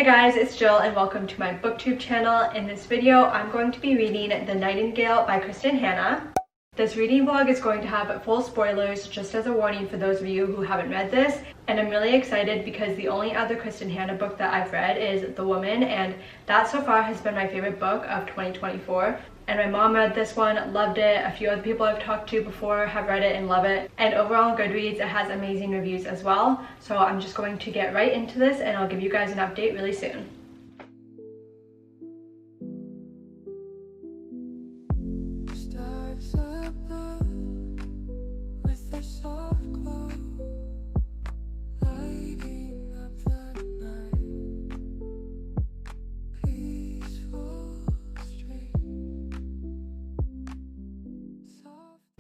Hey guys, it's Jill and welcome to my booktube channel. In this video, I'm going to be reading The Nightingale by Kristin. This reading vlog is going to have full spoilers, just as a warning for those of you who haven't read this. And I'm really excited because the only other Kristin book that I've read is The Woman, and that so far has been my favorite book of 2024. And my mom read this one, loved it. A few other people I've talked to before have read it and love it. And overall on Goodreads, it has amazing reviews as well. So I'm just going to get right into this and I'll give you guys an update really soon.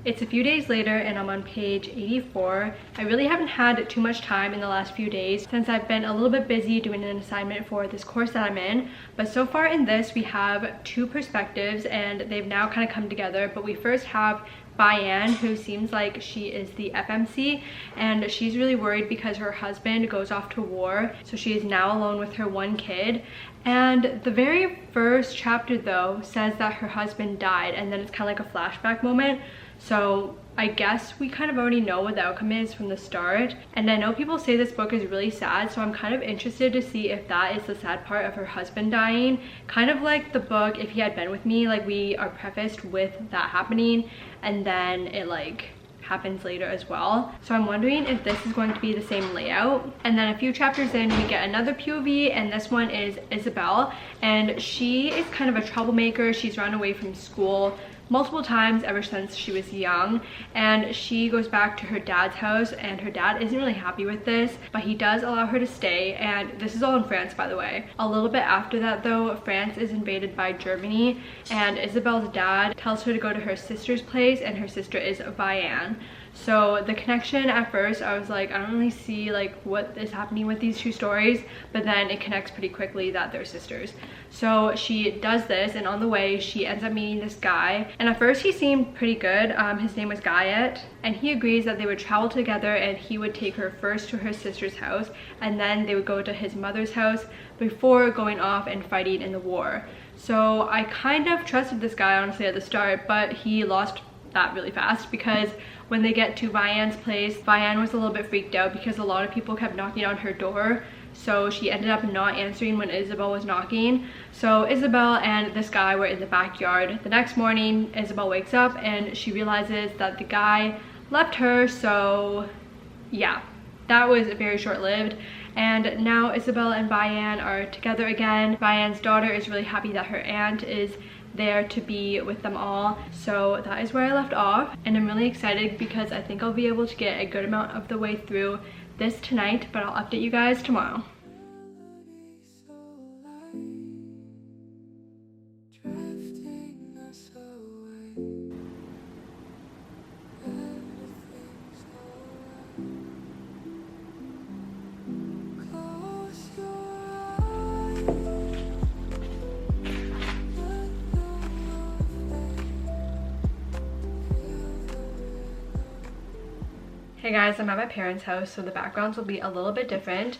It's a few days later and I'm on page 84. I really haven't had too much time in the last few days since I've been a little bit busy doing an assignment for this course that I'm in. But so far in this, we have two perspectives and they've now kind of come together. But we first have Bayan, who seems like she is the FMC, and she's really worried because her husband goes off to war, so she is now alone with her one kid. And the very first chapter though says that her husband died, and then it's kind of like a flashback moment. So I guess we kind of already know what the outcome is from the start. And I know people say this book is really sad, so I'm kind of interested to see if that is the sad part of her husband dying. Kind of like the book If He Had Been With Me, like we are prefaced with that happening and then it like happens later as well. So I'm wondering if this is going to be the same layout. And then a few chapters in, we get another POV, and this one is Isabel, and she is kind of a troublemaker. She's run away from school multiple times ever since she was young, and she goes back to her dad's house, and her dad isn't really happy with this, but he does allow her to stay. And this is all in France, by the way. A little bit after that though, France is invaded by Germany, and Isabel's dad tells her to go to her sister's place, and her sister is Bayan. So the connection at first, I was like, I don't really see like what is happening with these two stories, but then it connects pretty quickly that they're sisters. So she does this, and on the way she ends up meeting this guy, and at first he seemed pretty good. His name was Guyet, and he agrees that they would travel together and he would take her first to her sister's house, and then they would go to his mother's house before going off and fighting in the war. So I kind of trusted this guy honestly at the start, but he lost that really fast because when they get to Bayan's place, Bayan was a little bit freaked out because a lot of people kept knocking on her door. So she ended up not answering when Isabel was knocking. So Isabel and this guy were in the backyard. The next morning, Isabel wakes up and she realizes that the guy left her. So yeah, that was very short-lived. And now Isabel and Bayan are together again. Bayan's daughter is really happy that her aunt is there to be with them all. So that is where I left off, and I'm really excited because I think I'll be able to get a good amount of the way through this tonight, but I'll update you guys tomorrow. Hey guys, I'm at my parents' house, so the backgrounds will be a little bit different,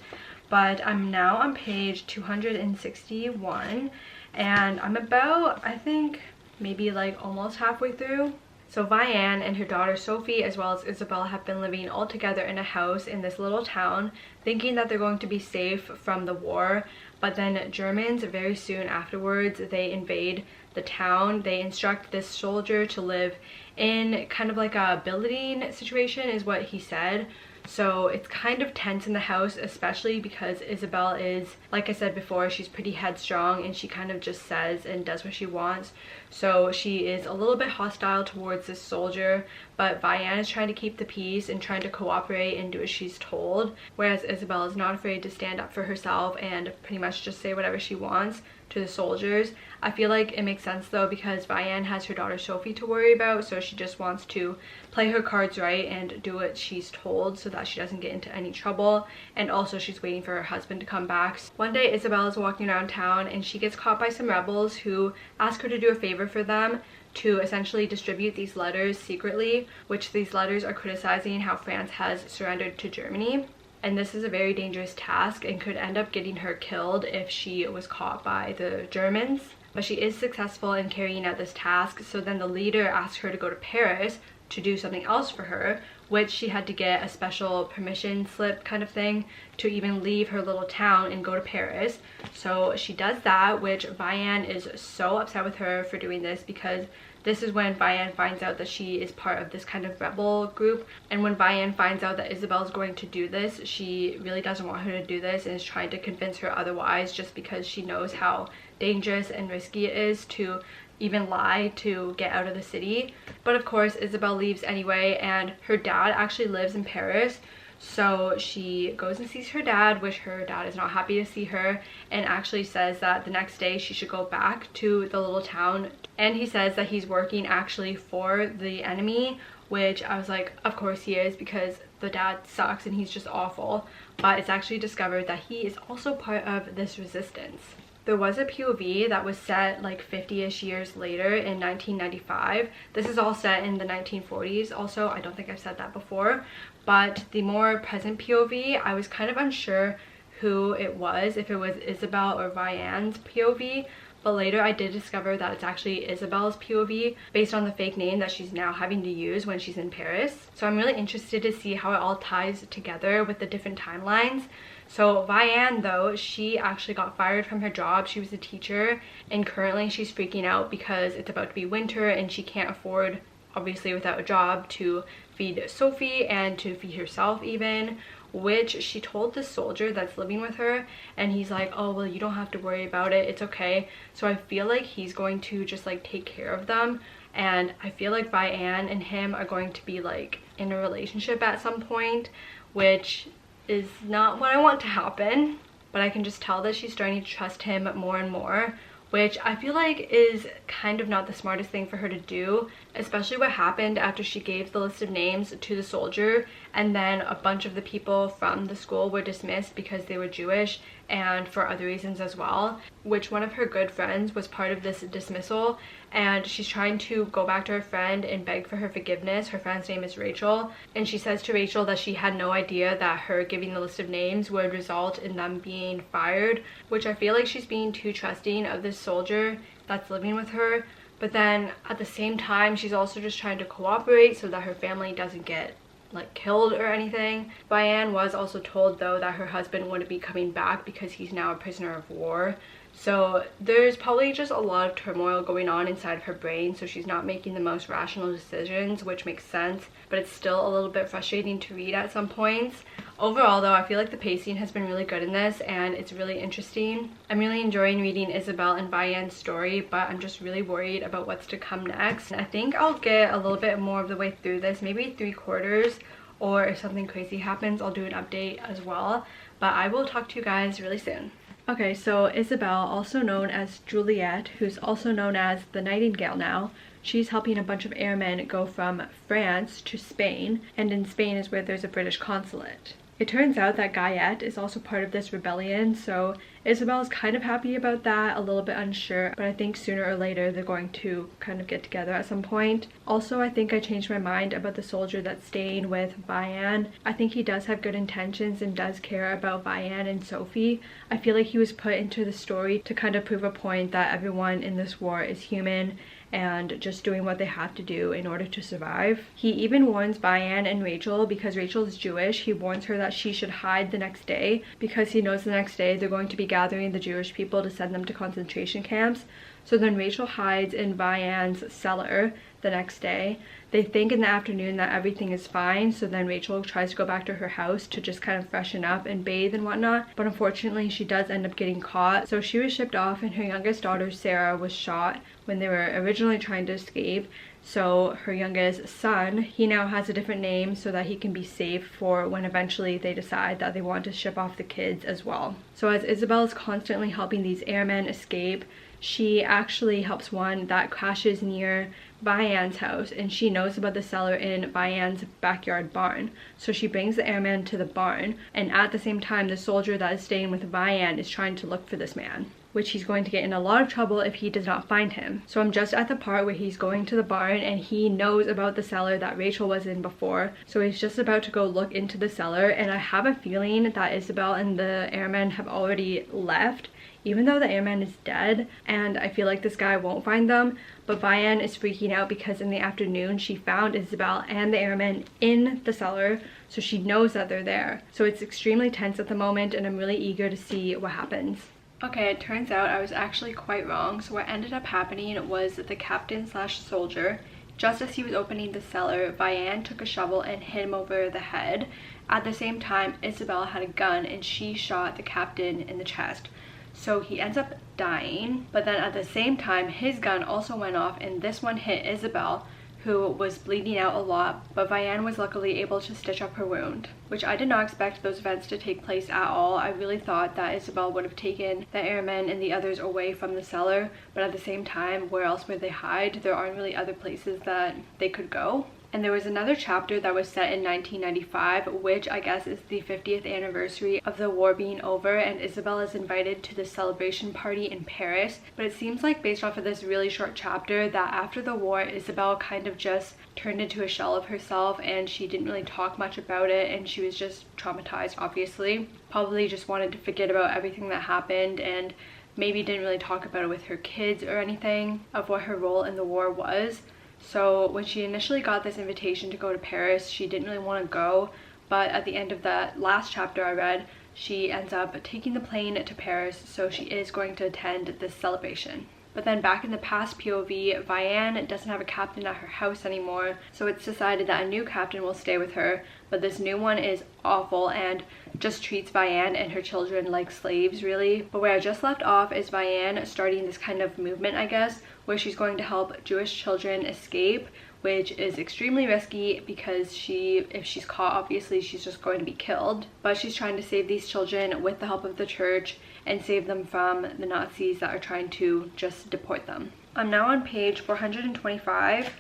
but I'm now on page 261, and I'm about, I think, maybe like almost halfway through. So Bayan and her daughter Sophie, as well as Isabel, have been living all together in a house in this little town, thinking that they're going to be safe from the war. But then Germans, very soon afterwards, they invade the town. They instruct this soldier to live in kind of like a building situation, is what he said. So it's kind of tense in the house, especially because Isabel is, like I said before, she's pretty headstrong and she kind of just says and does what she wants. So she is a little bit hostile towards this soldier, but Bayan is trying to keep the peace and trying to cooperate and do as she's told, whereas Isabel is not afraid to stand up for herself and pretty much just say whatever she wants to the soldiers. I feel like it makes sense though because Bayan has her daughter Sophie to worry about, so she just wants to play her cards right and do what she's told so that she doesn't get into any trouble. And also she's waiting for her husband to come back. One day Isabel is walking around town and she gets caught by some rebels who ask her to do a favor for them, to essentially distribute these letters secretly, which these letters are criticizing how France has surrendered to Germany. and this is a very dangerous task and could end up getting her killed if she was caught by the Germans. But she is successful in carrying out this task, so then the leader asks her to go to Paris to do something else for her, which she had to get a special permission slip kind of thing to even leave her little town and go to Paris. So she does that, which Vianne is so upset with her for doing this, because this is when Vianne finds out that she is part of this kind of rebel group. And when Vianne finds out that Isabelle's going to do this, she really doesn't want her to do this and is trying to convince her otherwise, just because she knows how dangerous and risky it is to even lie to get out of the city. But of course, Isabelle leaves anyway, and her dad actually lives in Paris. So she goes and sees her dad, which her dad is not happy to see her, and actually says that the next day she should go back to the little town. And he says that he's working actually for the enemy, which I was like, of course he is, because the dad sucks and he's just awful. But it's actually discovered that he is also part of this resistance. There was a POV that was set like 50-ish years later in 1995. This is all set in the 1940s also. I don't think I've said that before. But the more present POV, I was kind of unsure who it was, if it was Isabelle or Vianne's POV. But later I did discover that it's actually Isabelle's POV based on the fake name that she's now having to use when she's in Paris. So I'm really interested to see how it all ties together with the different timelines. So Vianne, though, she actually got fired from her job. She was a teacher, and currently she's freaking out because it's about to be winter and she can't afford, obviously without a job, to feed Sophie and to feed herself even, which she told the soldier that's living with her, and he's like, oh well, you don't have to worry about it, it's okay. So I feel like he's going to just like take care of them, and I feel like Vianne and him are going to be like in a relationship at some point, which is not what I want to happen. But I can just tell that she's starting to trust him more and more, which I feel like is kind of not the smartest thing for her to do, especially what happened after she gave the list of names to the soldier, and then a bunch of the people from the school were dismissed because they were Jewish and for other reasons as well, which one of her good friends was part of this dismissal, and she's trying to go back to her friend and beg for her forgiveness. Her friend's name is Rachel, and she says to Rachel that she had no idea that her giving the list of names would result in them being fired, which I feel like she's being too trusting of this soldier that's living with her. But then at the same time, she's also just trying to cooperate so that her family doesn't get like killed or anything. Vianne was also told though that her husband wouldn't be coming back because he's now a prisoner of war. So there's probably just a lot of turmoil going on inside of her brain, so she's not making the most rational decisions, which makes sense, but it's still a little bit frustrating to read at some points. Overall though, I feel like the pacing has been really good in this, and it's really interesting. I'm really enjoying reading Isabelle and Vianne's story, but I'm just really worried about what's to come next. I think I'll get a little bit more of the way through this, maybe 3/4, or if something crazy happens, I'll do an update as well. But I will talk to you guys really soon. Okay, so Isabelle, also known as Juliette, who's also known as the Nightingale now, she's helping a bunch of airmen go from France to Spain, and in Spain is where there's a British consulate. It turns out that Guyette is also part of this rebellion, so Isabelle's kind of happy about that, a little bit unsure, but I think sooner or later they're going to kind of get together at some point. Also, I think I changed my mind about the soldier that's staying with Vianne. I think he does have good intentions and does care about Vianne and Sophie. I feel like he was put into the story to kind of prove a point that everyone in this war is human and just doing what they have to do in order to survive. He even warns Vianne and Rachel, because Rachel is Jewish, he warns her that she should hide the next day, because he knows the next day they're going to be gathering the Jewish people to send them to concentration camps. So then Rachel hides in Vianne's cellar the next day. They think in the afternoon that everything is fine, so then Rachel tries to go back to her house to just kind of freshen up and bathe and whatnot, but unfortunately she does end up getting caught. So she was shipped off, and her youngest daughter Sarah was shot when they were originally trying to escape. So her youngest son, he now has a different name so that he can be safe for when eventually they decide that they want to ship off the kids as well. So as Isabelle is constantly helping these airmen escape, she actually helps one that crashes near Vianne's house, and she knows about the cellar in Vianne's backyard barn. So she brings the airman to the barn, and at the same time the soldier that is staying with Vianne is trying to look for this man, which he's going to get in a lot of trouble if he does not find him. So I'm just at the part where he's going to the barn and he knows about the cellar that Rachel was in before. So he's just about to go look into the cellar, and I have a feeling that Isabel and the airman have already left, even though the airman is dead, and I feel like this guy won't find them. But Vianne is freaking out because in the afternoon she found Isabel and the airman in the cellar, so she knows that they're there. So it's extremely tense at the moment, and I'm really eager to see what happens. Okay, it turns out I was actually quite wrong. So what ended up happening was that the captain slash soldier, just as he was opening the cellar, Vianne took a shovel and hit him over the head. At the same time, Isabel had a gun and she shot the captain in the chest. So he ends up dying, but then at the same time his gun also went off and this one hit Isabel, who was bleeding out a lot, but Vianne was luckily able to stitch up her wound, which I did not expect those events to take place at all. I really thought that Isabel would have taken the airmen and the others away from the cellar, but at the same time, where else would they hide? There aren't really other places that they could go. And there was another chapter that was set in 1995, which I guess is the 50th anniversary of the war being over, and Isabel is invited to the celebration party in Paris. But it seems like, based off of this really short chapter, that after the war, Isabel kind of just turned into a shell of herself and she didn't really talk much about it, and she was just traumatized, obviously. Probably just wanted to forget about everything that happened, and maybe didn't really talk about it with her kids or anything of what her role in the war was. So when she initially got this invitation to go to Paris, she didn't really want to go, but at the end of that last chapter I read, she ends up taking the plane to Paris, so she is going to attend this celebration. But then back in the past POV, Vianne doesn't have a captain at her house anymore, so it's decided that a new captain will stay with her, but this new one is awful and just treats Vianne and her children like slaves, really. But where I just left off is Vianne starting this kind of movement, I guess, where she's going to help Jewish children escape, which is extremely risky because if she's caught, obviously she's just going to be killed. But she's trying to save these children with the help of the church and save them from the Nazis that are trying to just deport them. I'm now on page 425,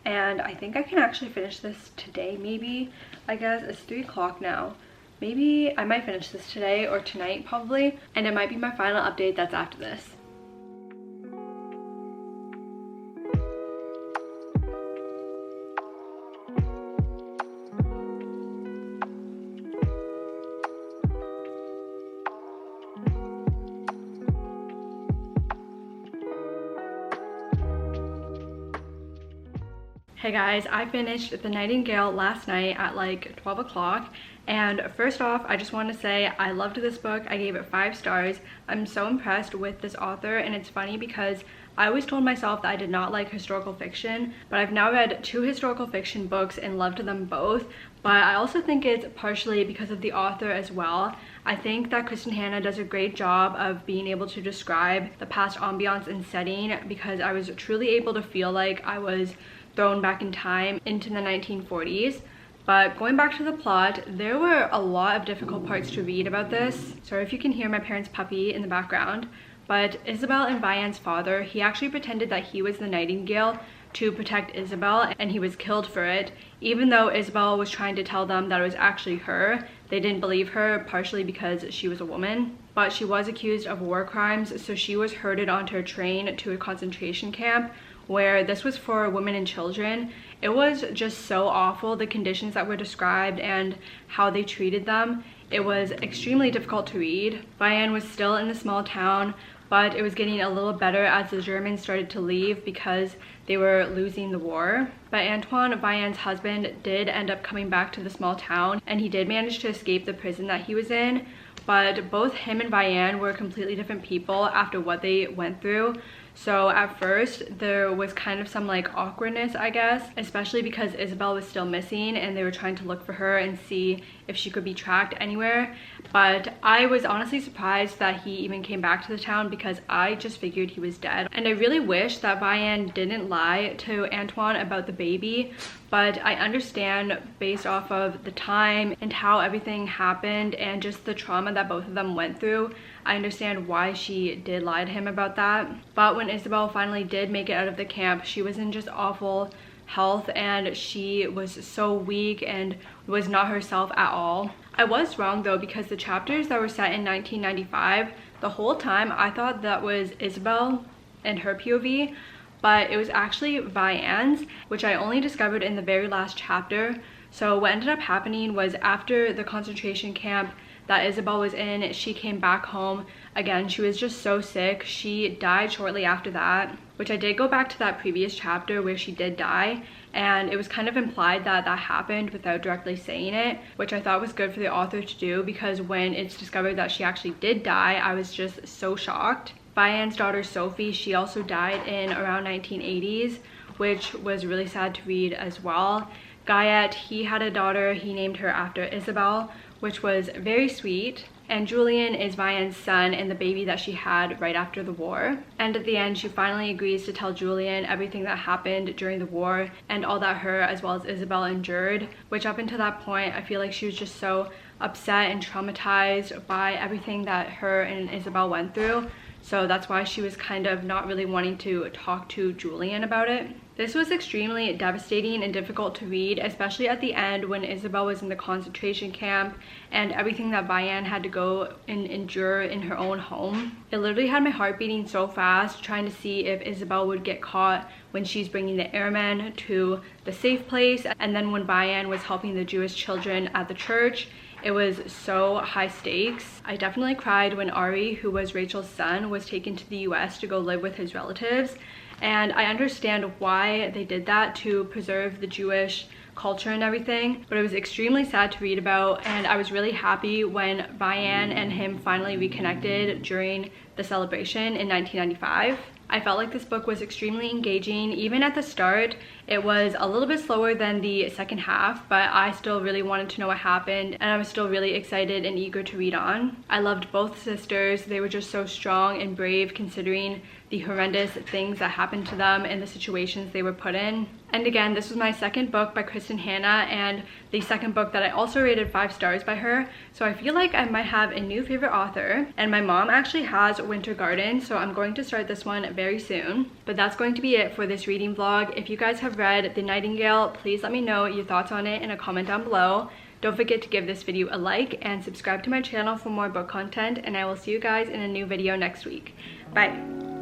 and I think I can actually finish this today, maybe. I guess it's 3 o'clock now. Maybe I might finish this today or tonight probably, and it might be my final update that's after this. Hey guys, I finished The Nightingale last night at like 12 o'clock, and first off, I just want to say I loved this book. I gave it 5 stars. I'm so impressed with this author, and it's funny because I always told myself that I did not like historical fiction, but I've now read 2 historical fiction books and loved them both. But I also think it's partially because of the author as well. I think that Kristin Hanna does a great job of being able to describe the past ambiance and setting, because I was truly able to feel like I was thrown back in time into the 1940s. But going back to the plot, there were a lot of difficult parts to read about this. Sorry if you can hear my parents' puppy in the background. But Isabel and Vianne's father, he actually pretended that he was the Nightingale to protect Isabel, and he was killed for it. Even though Isabel was trying to tell them that it was actually her, they didn't believe her, partially because she was a woman. But she was accused of war crimes, so she was herded onto a train to a concentration camp, where this was for women and children. It was just so awful, the conditions that were described and how they treated them. It was extremely difficult to read. Vianne was still in the small town, but it was getting a little better as the Germans started to leave because they were losing the war. But Antoine, Vianne's husband, did end up coming back to the small town, and he did manage to escape the prison that he was in. But both him and Vianne were completely different people after what they went through. So at first there was kind of some like awkwardness, I guess, especially because Isabel was still missing and they were trying to look for her and see if she could be tracked anywhere. But I was honestly surprised that he even came back to the town because I just figured he was dead. And I really wish that Vianne didn't lie to Antoine about the baby, but I understand based off of the time and how everything happened and just the trauma that both of them went through, I understand why she did lie to him about that. But when Isabel finally did make it out of the camp, she was in just awful health and she was so weak and was not herself at all. I was wrong though, because the chapters that were set in 1995, the whole time I thought that was Isabel and her POV, but it was actually Vianne's, which I only discovered in the very last chapter. So what ended up happening was after the concentration camp that Isabel was in, she came back home. Again, she was just so sick. She died shortly after that, which I did go back to that previous chapter where she did die, and it was kind of implied that that happened without directly saying it, which I thought was good for the author to do, because when it's discovered that she actually did die, I was just so shocked. Vianne's daughter Sophie, she also died in around 1980s, which was really sad to read as well. Guyette, he had a daughter, he named her after Isabel, which was very sweet. And Julian is Vianne's son and the baby that she had right after the war. And at the end, she finally agrees to tell Julian everything that happened during the war and all that her as well as Isabel endured, which up until that point, I feel like she was just so upset and traumatized by everything that her and Isabel went through. So that's why she was kind of not really wanting to talk to Julian about it. This was extremely devastating and difficult to read, especially at the end when Isabel was in the concentration camp and everything that Vianne had to go and endure in her own home. It literally had my heart beating so fast, trying to see if Isabel would get caught when she's bringing the airmen to the safe place, and then when Vianne was helping the Jewish children at the church. It was so high stakes. I definitely cried when Ari, who was Rachel's son, was taken to the US to go live with his relatives. And I understand why they did that, to preserve the Jewish culture and everything, but it was extremely sad to read about, and I was really happy when Vianne and him finally reconnected during the celebration in 1995. I felt like this book was extremely engaging. Even at the start, it was a little bit slower than the second half, but I still really wanted to know what happened, and I was still really excited and eager to read on. I loved both sisters. They were just so strong and brave considering the horrendous things that happened to them and the situations they were put in. And again, this was my second book by Kristin and the second book that I also rated 5 stars by her. So I feel like I might have a new favorite author, and my mom actually has Winter Garden, so I'm going to start this one very soon. But that's going to be it for this reading vlog. If you guys have read The Nightingale, please let me know your thoughts on it in a comment down below. Don't forget to give this video a like and subscribe to my channel for more book content, and I will see you guys in a new video next week. Bye!